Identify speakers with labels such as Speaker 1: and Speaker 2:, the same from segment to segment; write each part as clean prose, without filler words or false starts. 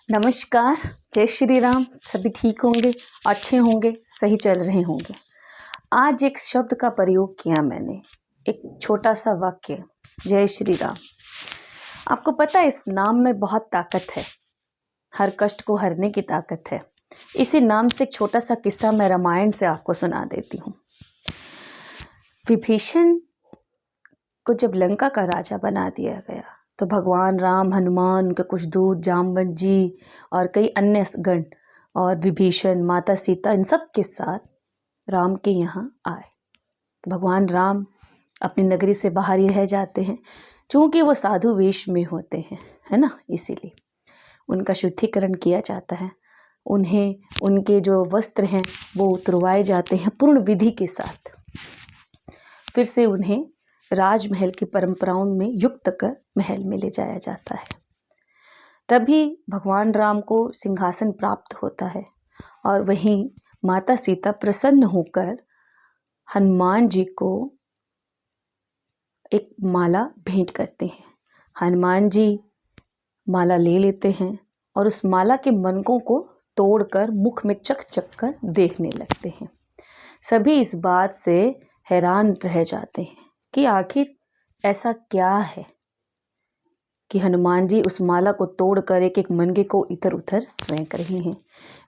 Speaker 1: नमस्कार। जय श्री राम। सभी ठीक होंगे, अच्छे होंगे, सही चल रहे होंगे। आज एक शब्द का प्रयोग किया मैंने, एक छोटा सा वाक्य, जय श्री राम। आपको पता है इस नाम में बहुत ताकत है, हर कष्ट को हरने की ताकत है। इसी नाम से एक छोटा सा किस्सा मैं रामायण से आपको सुना देती हूँ। विभीषण को जब लंका का राजा बना दिया गया तो भगवान राम, हनुमान, उनके कुछ दूत, जामवंत जी और कई अन्य गण और विभीषण, माता सीता, इन सब के साथ राम के यहाँ आए। भगवान राम अपनी नगरी से बाहर ही रह जाते हैं, चूँकि वो साधु वेश में होते हैं, है ना, इसीलिए उनका शुद्धिकरण किया जाता है। उन्हें उनके जो वस्त्र हैं वो उतरवाए जाते हैं पूर्ण विधि के साथ। फिर से उन्हें राजमहल की परंपराओं में युक्त कर महल में ले जाया जाता है। तभी भगवान राम को सिंहासन प्राप्त होता है और वहीं माता सीता प्रसन्न होकर हनुमान जी को एक माला भेंट करते हैं। हनुमान जी माला ले लेते हैं और उस माला के मनकों को तोड़कर मुख में चक चक कर देखने लगते हैं। सभी इस बात से हैरान रह जाते हैं कि आखिर ऐसा क्या है कि हनुमान जी उस माला को तोड़कर एक एक मनके को इधर उधर फेंक रही हैं।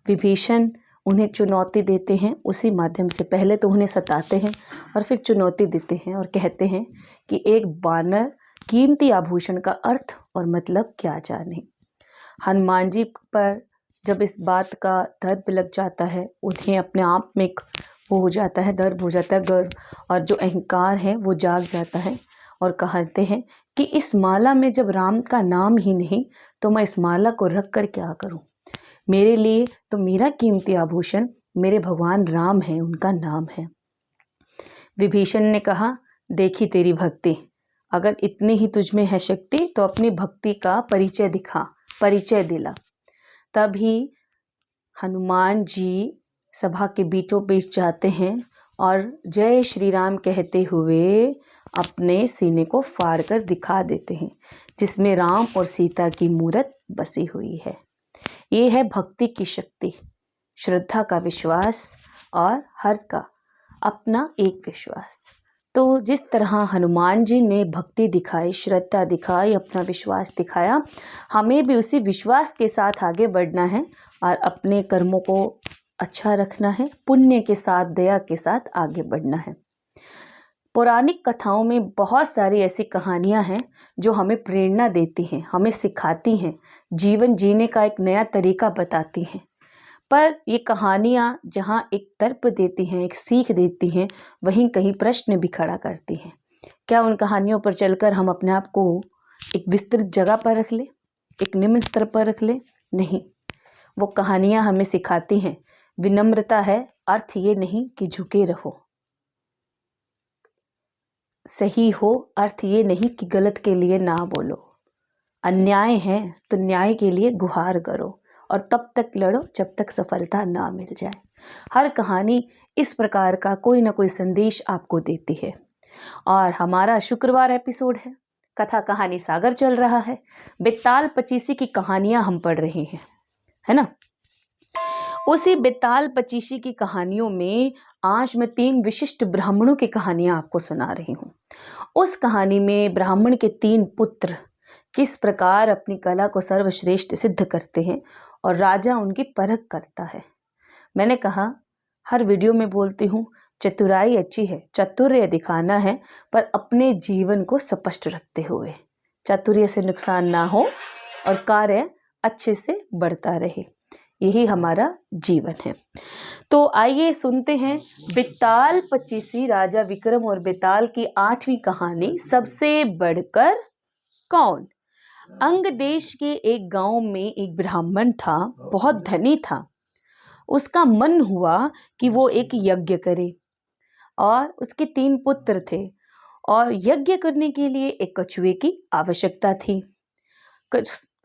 Speaker 1: विभीषण उन्हें चुनौती देते हैं, उसी माध्यम से पहले तो उन्हें सताते हैं और फिर चुनौती देते हैं और कहते हैं कि एक वानर कीमती आभूषण का अर्थ और मतलब क्या जाने। हनुमान जी पर जब इस बात का दर्प लग जाता है, उन्हें अपने आप में एक वो हो जाता है, दर्प हो जाता है, गर्व और जो अहंकार है वो जाग जाता है और कहते हैं कि इस माला में जब राम का नाम ही नहीं तो मैं इस माला को रख कर क्या करूं। मेरे लिए तो मेरा कीमती आभूषण मेरे भगवान राम है, उनका नाम है। विभीषण ने कहा, देखी तेरी भक्ति, अगर इतनी ही तुझ में है शक्ति तो अपनी भक्ति का परिचय दिखा, परिचय दिला। तभी हनुमान जी सभा के बीचों बीच जाते हैं और जय श्री राम कहते हुए अपने सीने को फाड़ कर दिखा देते हैं, जिसमें राम और सीता की मूरत बसी हुई है। ये है भक्ति की शक्ति, श्रद्धा का विश्वास और हर का अपना एक विश्वास। तो जिस तरह हनुमान जी ने भक्ति दिखाई, श्रद्धा दिखाई, अपना विश्वास दिखाया, हमें भी उसी विश्वास के साथ आगे बढ़ना है और अपने कर्मों को अच्छा रखना है, पुण्य के साथ, दया के साथ आगे बढ़ना है। पौराणिक कथाओं में बहुत सारी ऐसी कहानियां हैं जो हमें प्रेरणा देती हैं, हमें सिखाती हैं, जीवन जीने का एक नया तरीका बताती हैं। पर ये कहानियां जहाँ एक तर्क देती हैं, एक सीख देती हैं, वहीं कहीं प्रश्न भी खड़ा करती हैं। क्या उन कहानियों पर चलकर हम अपने आप को एक विस्तृत जगह पर रख लें, एक निम्न स्तर पर रख लें? नहीं, वो कहानियां हमें सिखाती हैं विनम्रता है, अर्थ ये नहीं कि झुके रहो। सही हो, अर्थ ये नहीं कि गलत के लिए ना बोलो। अन्याय है तो न्याय के लिए गुहार करो और तब तक लड़ो जब तक सफलता ना मिल जाए। हर कहानी इस प्रकार का कोई ना कोई संदेश आपको देती है। और हमारा शुक्रवार एपिसोड है, कथा कहानी सागर चल रहा है, बेताल पचीसी की कहानियां हम पढ़ रहे हैं, है ना। उसी बेताल पचीसी की कहानियों में आज मैं 3 विशिष्ट ब्राह्मणों की कहानियां आपको सुना रही हूँ। उस कहानी में ब्राह्मण के 3 पुत्र किस प्रकार अपनी कला को सर्वश्रेष्ठ सिद्ध करते हैं और राजा उनकी परख करता है। मैंने कहा, हर वीडियो में बोलती हूँ, चतुराई अच्छी है, चातुर्य दिखाना है, पर अपने जीवन को स्पष्ट रखते हुए, चातुर्य से नुकसान ना हो और कार्य अच्छे से बढ़ता रहे, यही हमारा जीवन है। तो आइए सुनते हैं बेताल पचीसी, राजा विक्रम और बेताल की 8वीं कहानी, सबसे बढ़कर कौन। अंग देश के एक गांव में एक ब्राह्मण था, बहुत धनी था। उसका मन हुआ कि वो एक यज्ञ करे और उसके 3 पुत्र थे और यज्ञ करने के लिए एक कछुए की आवश्यकता थी।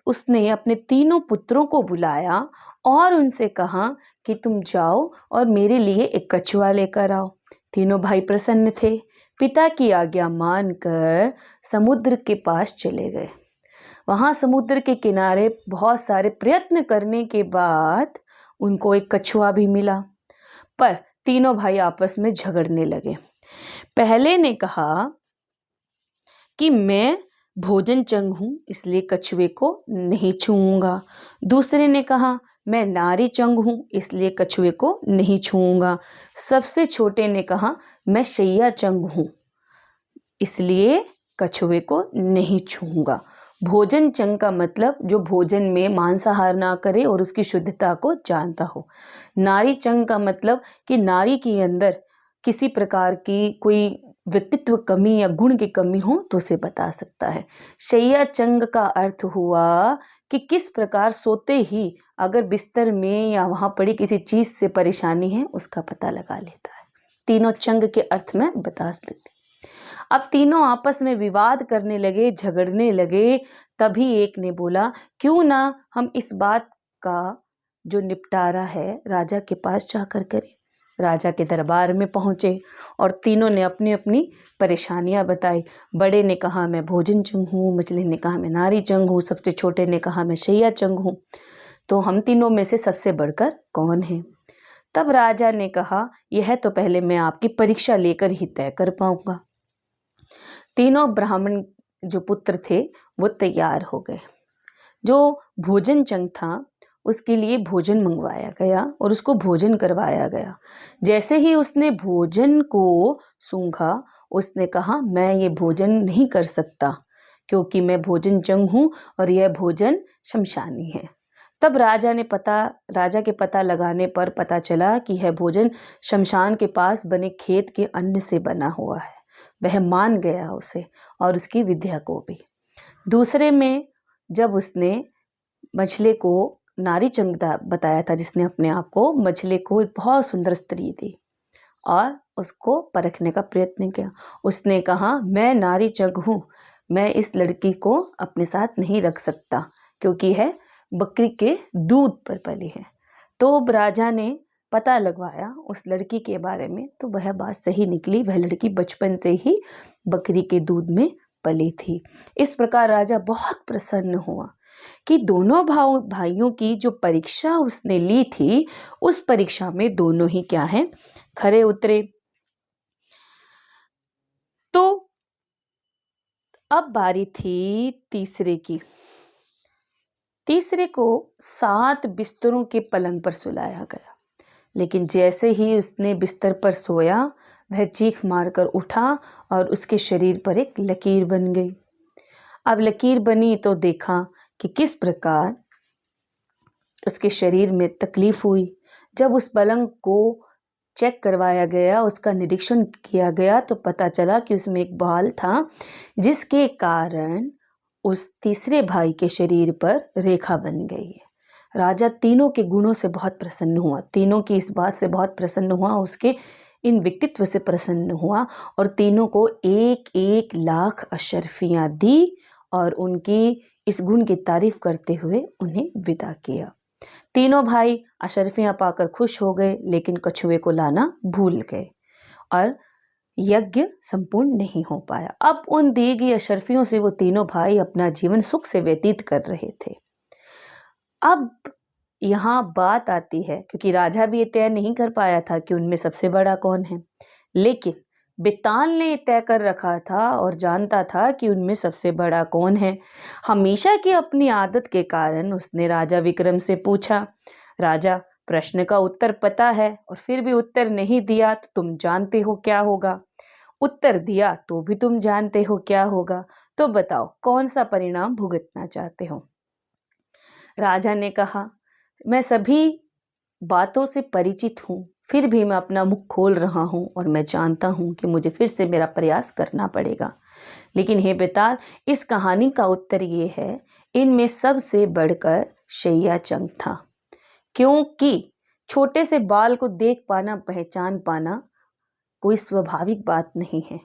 Speaker 1: उसने अपने 3 पुत्रों को बुलाया और उनसे कहा कि तुम जाओ और मेरे लिए एक कछुआ लेकर आओ। तीनों भाई प्रसन्न थे, पिता की आज्ञा मानकर समुद्र के पास चले गए। वहाँ समुद्र के किनारे बहुत सारे प्रयत्न करने के बाद उनको एक कछुआ भी मिला, पर तीनों भाई आपस में झगड़ने लगे। पहले ने कहा कि मैं भोजन चंग हूँ इसलिए कछुए को नहीं छूऊंगा। दूसरे ने कहा मैं नारी चंग हूँ इसलिए कछुए को नहीं छूऊंगा। सबसे छोटे ने कहा मैं शैया चंग हूँ इसलिए कछुए को नहीं छूऊंगा। भोजन चंग का मतलब जो भोजन में मांसाहार ना करे और उसकी शुद्धता को जानता हो। नारी चंग का मतलब कि नारी के अंदर किसी प्रकार की कोई व्यक्तित्व कमी या गुण की कमी हो तो उसे बता सकता है। शैया चंग का अर्थ हुआ कि किस प्रकार सोते ही अगर बिस्तर में या वहाँ पड़ी किसी चीज़ से परेशानी है उसका पता लगा लेता है। तीनों चंग के अर्थ में बता देती। अब तीनों आपस में विवाद करने लगे, झगड़ने लगे। तभी एक ने बोला क्यों ना हम इस बात का जो निपटारा है राजा के पास जाकर करें। राजा के दरबार में पहुँचे और तीनों ने अपनी अपनी परेशानियां बताई। बड़े ने कहा मैं भोजन चंग हूँ, मछली ने कहा मैं नारी चंग हूँ, सबसे छोटे ने कहा मैं शैया चंग हूँ, तो हम तीनों में से सबसे बढ़कर कौन है। तब राजा ने कहा यह तो पहले मैं आपकी परीक्षा लेकर ही तय कर पाऊंगा। तीनों ब्राह्मण जो पुत्र थे वो तैयार हो गए। जो भोजन चंग था उसके लिए भोजन मंगवाया गया और उसको भोजन करवाया गया। जैसे ही उसने भोजन को सूंघा उसने कहा मैं ये भोजन नहीं कर सकता क्योंकि मैं भोजन चंग हूँ और यह भोजन शमशानी है। तब राजा के पता लगाने पर पता चला कि यह भोजन शमशान के पास बने खेत के अन्न से बना हुआ है। वह मान गया उसे और उसकी विद्या को भी। दूसरे में जब उसने मछली को नारी चंग बताया था, जिसने अपने आप को मछली को एक बहुत सुंदर स्त्री दी और उसको परखने का प्रयत्न किया। उसने कहा मैं नारी चंग हूँ, मैं इस लड़की को अपने साथ नहीं रख सकता क्योंकि है बकरी के दूध पर पली है। तो राजा ने पता लगवाया उस लड़की के बारे में तो वह बात सही निकली। वह लड़की बचपन से ही बकरी के दूध में पली थी। इस प्रकार राजा बहुत प्रसन्न हुआ कि दोनों भाइयों की जो परीक्षा उसने ली थी उस परीक्षा में दोनों ही क्या हैं, खरे उतरे। तो अब बारी थी तीसरे की। तीसरे को 7 बिस्तरों के पलंग पर सुलाया गया, लेकिन जैसे ही उसने बिस्तर पर सोया वह चीख मारकर उठा और उसके शरीर पर एक लकीर बन गई। अब लकीर बनी तो देखा कि किस प्रकार उसके शरीर में तकलीफ हुई। जब उस पलंग को चेक करवाया गया, उसका निरीक्षण किया गया तो पता चला कि उसमें एक बाल था जिसके कारण उस तीसरे भाई के शरीर पर रेखा बन गई है। राजा तीनों के गुणों से बहुत प्रसन्न हुआ, तीनों की इस बात से बहुत प्रसन्न हुआ, उसके इन व्यक्तित्व से प्रसन्न हुआ और तीनों को 1-1 लाख अशर्फियाँ दी और उनकी इस गुण की तारीफ करते हुए उन्हें विदा किया। तीनों भाई अशर्फियाँ पाकर खुश हो गए, लेकिन कछुए को लाना भूल गए और यज्ञ संपूर्ण नहीं हो पाया। अब उन दी गई अशर्फियों से वो तीनों भाई अपना जीवन सुख से व्यतीत कर रहे थे। अब यहाँ बात आती है, क्योंकि राजा भी ये तय नहीं कर पाया था कि उनमें सबसे बड़ा कौन है, लेकिन बेताल ने तय कर रखा था और जानता था कि उनमें सबसे बड़ा कौन है। हमेशा की अपनी आदत के कारण उसने राजा विक्रम से पूछा, राजा प्रश्न का उत्तर पता है और फिर भी उत्तर नहीं दिया तो तुम जानते हो क्या होगा, उत्तर दिया तो भी तुम जानते हो क्या होगा, तो बताओ कौन सा परिणाम भुगतना चाहते हो। राजा ने कहा मैं सभी बातों से परिचित हूँ, फिर भी मैं अपना मुख खोल रहा हूँ और मैं जानता हूँ कि मुझे फिर से मेरा प्रयास करना पड़ेगा। लेकिन हे बेताल, इस कहानी का उत्तर ये है, इनमें सबसे बढ़कर शैया चंग था, क्योंकि छोटे से बाल को देख पाना, पहचान पाना कोई स्वाभाविक बात नहीं है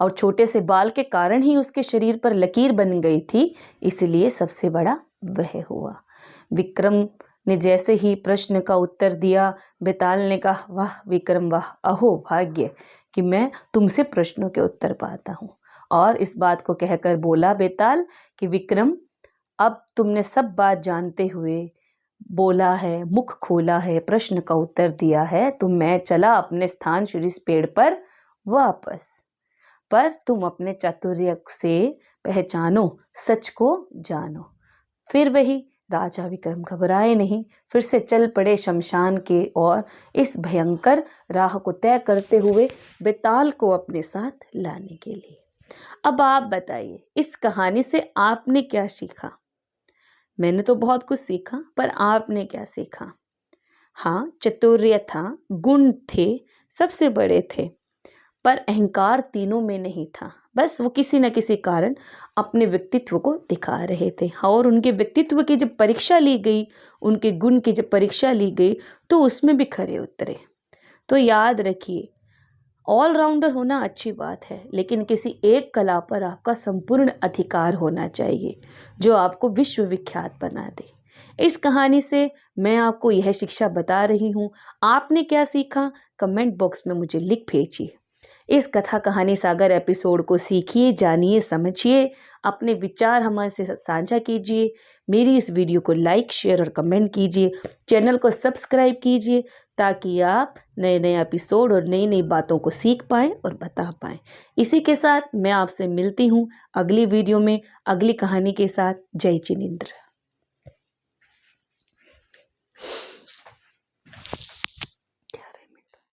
Speaker 1: और छोटे से बाल के कारण ही उसके शरीर पर लकीर बन गई थी, इसलिए सबसे बड़ा वह हुआ। विक्रम ने जैसे ही प्रश्न का उत्तर दिया, बेताल ने कहा वाह विक्रम वाह, अहो भाग्य कि मैं तुमसे प्रश्नों के उत्तर पाता हूँ। और इस बात को कहकर बोला बेताल कि विक्रम अब तुमने सब बात जानते हुए बोला है, मुख खोला है, प्रश्न का उत्तर दिया है, तो मैं चला अपने स्थान शीर्ष पेड़ पर वापस। पर तुम अपने चातुर्य से पहचानो, सच को जानो। फिर वही राजा विक्रम घबराए नहीं, फिर से चल पड़े शमशान के और इस भयंकर राह को तय करते हुए बेताल को अपने साथ लाने के लिए। अब आप बताइए, इस कहानी से आपने क्या सीखा? मैंने तो बहुत कुछ सीखा, पर आपने क्या सीखा? हाँ, चातुर्य था, गुण थे, सबसे बड़े थे, पर अहंकार तीनों में नहीं था। बस वो किसी न किसी कारण अपने व्यक्तित्व को दिखा रहे थे, और उनके व्यक्तित्व की जब परीक्षा ली गई, उनके गुण की जब परीक्षा ली गई, तो उसमें भी खरे उतरे। तो याद रखिए, ऑलराउंडर होना अच्छी बात है, लेकिन किसी एक कला पर आपका संपूर्ण अधिकार होना चाहिए, जो आपको विश्वविख्यात बना दे। इस कहानी से मैं आपको यह शिक्षा बता रही हूँ। आपने क्या सीखा? कमेंट बॉक्स में मुझे लिख भेजिए। इस कथा कहानी सागर एपिसोड को सीखिए, जानिए, समझिए, अपने विचार हमारे से साझा कीजिए। मेरी इस वीडियो को लाइक, शेयर और कमेंट कीजिए। चैनल को सब्सक्राइब कीजिए, ताकि आप नए नए एपिसोड और नई नई बातों को सीख पाएँ और बता पाएँ। इसी के साथ मैं आपसे मिलती हूँ अगली वीडियो में अगली कहानी के साथ। जय जिनेंद्र।